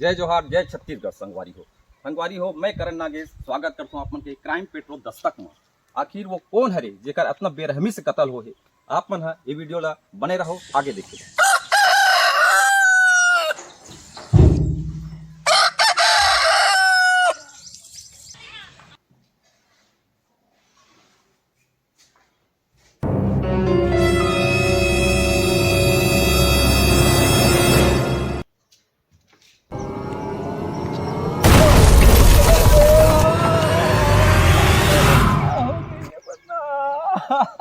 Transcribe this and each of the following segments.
जय जोहार, जय छत्तीसगढ़ संगवारी हो। मैं करण नागेश स्वागत करता हूँ आपमन के क्राइम पेट्रोल दस्तक में। आखिर वो कौन हरे जेकर इतना बेरहमी से कत्ल हो है। आप मन हा ये वीडियो ला बने रहो, आगे देखिए।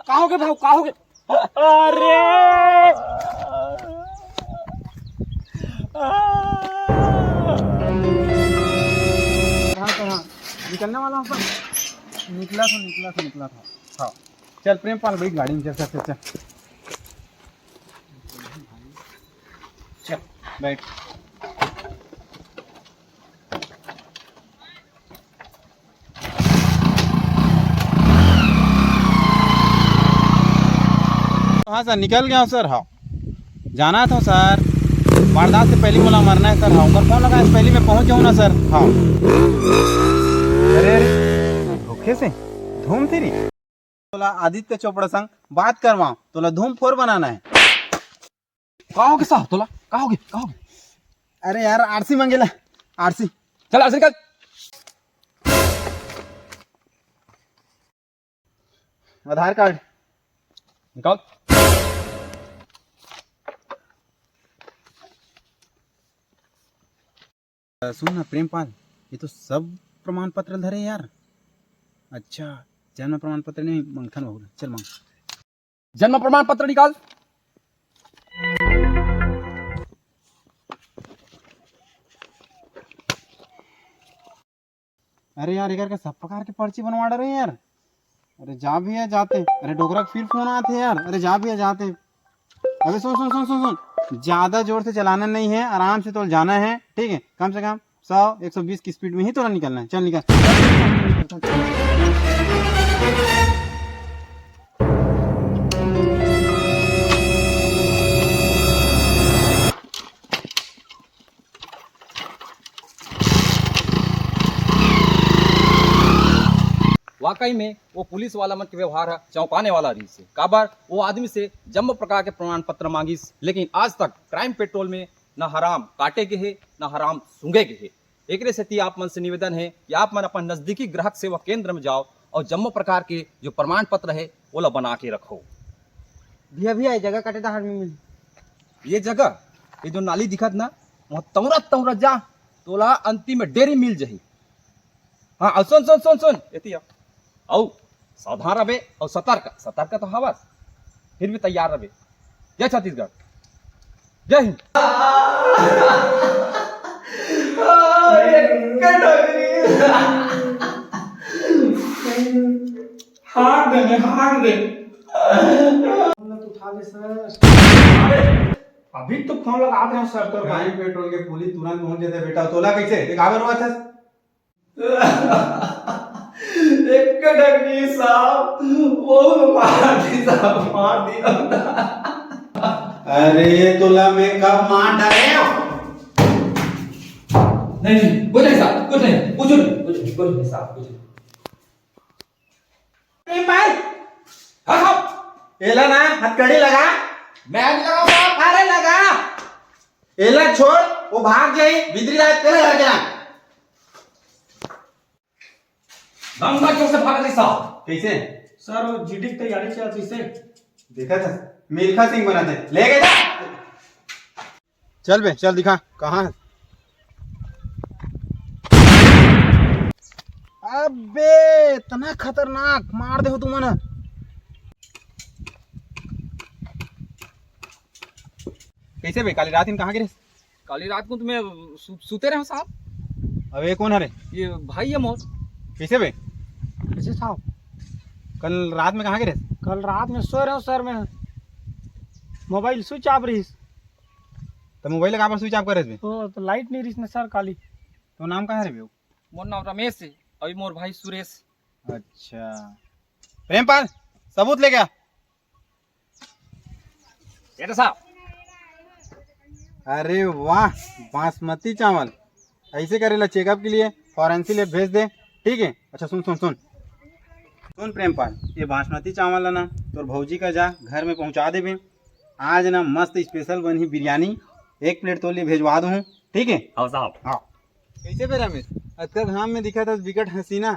काहोगे भाऊ काहोगे? अरे कहाँ निकलने वाला हूँ पर निकला था। हाँ चल प्रेमपाल भाई गाड़ी में चल चल बैठ। हाँ सर निकल गया हूँ सर। हाँ जाना था सर, वारदात से पहले मुला मरना है सर। हाँ ऊपर फोन लगा पहले मैं पहुँच जाऊँ ना सर। हाँ अरे धोखे से धूम तेरी तोला आदित्य चोपड़ा संग बात करवाऊँ, तोला धूम फोर बनाना है। कहोगे साहब तोला कहोगे? अरे यार आरसी मांगेला, आरसी चल आरसी निकल। आधार कार्ड निकाल। सुन ना प्रेमपाल, ये तो सब प्रमाण पत्र धरे यार। अच्छा जन्म प्रमाण पत्र नहीं मंगथन बहु, चल मांग। जन्म प्रमाण पत्र निकाल। अरे यार इधर का सब प्रकार के पर्ची बनवा रहे हैं यार। अरे जा भी है जाते, अरे डोगरा फिर फोन आते यार। अरे जा भी है जाते। अबे सुन सुन सुन सुन सुन, ज्यादा जोर से चलाना नहीं है, आराम से तो जाना है, ठीक है? कम से कम 100-120 की स्पीड में ही तो निकलना है। चल निकल। वाकई में वो पुलिस वाला मन के व्यवहार है चौंकाने वाला रही से। काबर वो आदमी से जम्म प्रकार के प्रमाण पत्र मांगिस, लेकिन आज तक क्राइम पेट्रोल में न हराम काटे के है न हराम सूंघे के है। एक सेती आप मन से निवेदन है कि आप मन अपन नजदीकी ग्राहक सेवा केंद्र में जाओ और जम्मो प्रकार के जो प्रमाण पत्र है वो ला बना के रखो। भैया जगह काटे था में मिल। ये जगह ये जो नाली दिखत ना, वहाँ तौरा जा तोला अंतिम में डेरी मिल जही। हाँ और सुन सुन सुन सुन एती औ सावधान रहे और सतर्क तो हवस, फिर भी तैयार रहे। जय छत्तीसगढ़, जय हिंद। हार दे उठा ले सर। अभी तो फोन लगा दे सर। तो क्राइम पेट्रोल के पुलिस तुरंत पहुंच जाते बेटा। तोला कैसे दिखावे हुआ था? एक डगरी साहब वो मार दिया। अरे तोला में कब मार डाले? नहीं कुछ नहीं साहब, कुछ नहीं साहब, कुछ नहीं। हाँ हाँ एला ना हथकड़ी लगा। मैं नहीं लगाऊं साहब। अरे लगा। एला छोड़, वो भाग जाई बिजली रात तेरे घर जा। गंगा चौक से भाग रही साहब। कैसे सर वो जीडी की तैयारी चल रही से। देखा था मिल्खा सिंह बना थे, ले गए जा। चल बे चल दिखा कहाँ है। अबे इतना खतरनाक मार दे हो तुम ना। कैसे बे काली रात इन कहाँ गिरे? काली रात को तुम्हें सूते रहे हो साहब। अब ये कौन है रे? ये भाई है मोर। कैसे बे? कैसे साहब? कल रात में कहाँ गिरे? कल रात में सो रहे हो सर, मैं मोबाइल स्विच ऑफ रही। तो मोबाइल कहाँ पर स्विच ऑफ करे? तो लाइट नहीं रही ना सर काली। तो नाम कहाँ है रे? मोर नाम रमेश है और मोर भाई सुरेश। अच्छा प्रेमपाल सबूत ले गया। साहब अरे वाह बासमती चावल ऐसे करेला चेकअप के लिए फॉरेंसिक लैब भेज दे, ठीक है। अच्छा सुन सुन सुन सुन प्रेमपाल, ये बासमती चावल है ना तोर भौजी का जा घर में पहुंचा देबे। आज ना मस्त स्पेशल बनी बिरयानी, 1 प्लेट तो लिए भेजवा दूँ, ठीक है। हाँ साहब। हाँ कैसे बे रमेश, अतका घाम में दिखा था विकट हसीना,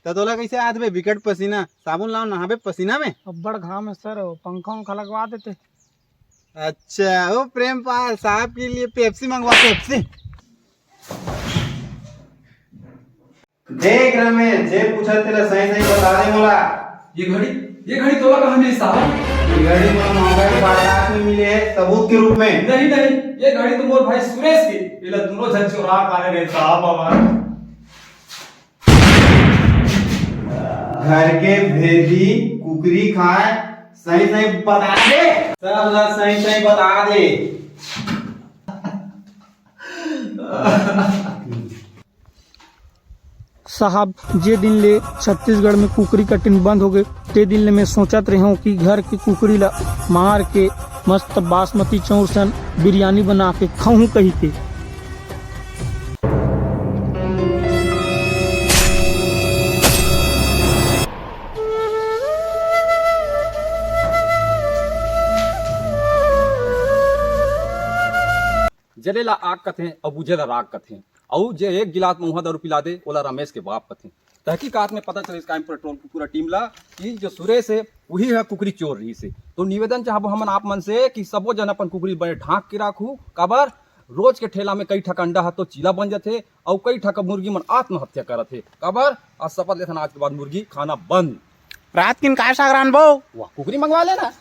तोला कैसे आत बे विकट पसीना, साबुन लाओ नहाबे पसीना में। अब बड़ घाम है सर, पंखा उंखा लगवा देते। अच्छा वो प्रेमपाल साहब के लिए पेप्सी मंगवा, पेप्सी। देख रमेश, जे पूछा तेरा सही सही बता दे मोला। ये घड़ी तोला कहाँ मिली साहब? ये घड़ी मोला महंगा के बाजार में मिले है सबूत के रूप में। नहीं नहीं, ये घड़ी तो मोर भाई सुरेश की, ये ला दोनों जन चुरा पाने रहे साहब हमारे। घर के भेदी कुकरी खाए, सही सही बता दे, सब ला सही सही बता दे। साहब जे दिन ले छत्तीसगढ़ में कुकरी कटिंग बंद हो गए, ते दिन ले मैं सोचत रही हूँ कि घर की कुकरी ला मार के मस्त बासमती चाउर सन बिरयानी बना के खाऊं कहीं के। जलेला आग कथे और बुझेला राग कथे, और जे एक गिलास मुँह दारू पिला दे ओला रमेश के बाप कथे। तहकीकात में पता चले क्राइम पेट्रोल की पूरा टीम ला कि जो सुरेश है वही है कुकरी चोर रही से। तो निवेदन चाहब हमन आप मन से कि सबो जन अपन कुकरी बड़े ढांक के राखू, काबर रोज के ठेला में कई ठक अंडा है तो चीला बन जाते और कई ठक मुर्गी मन आत्महत्या करत है, काबर आज शपथ लेथन आज के बाद मुर्गी खाना बंद। रात किन काय सागरान बो, वाह कुकरी मंगवा लेना।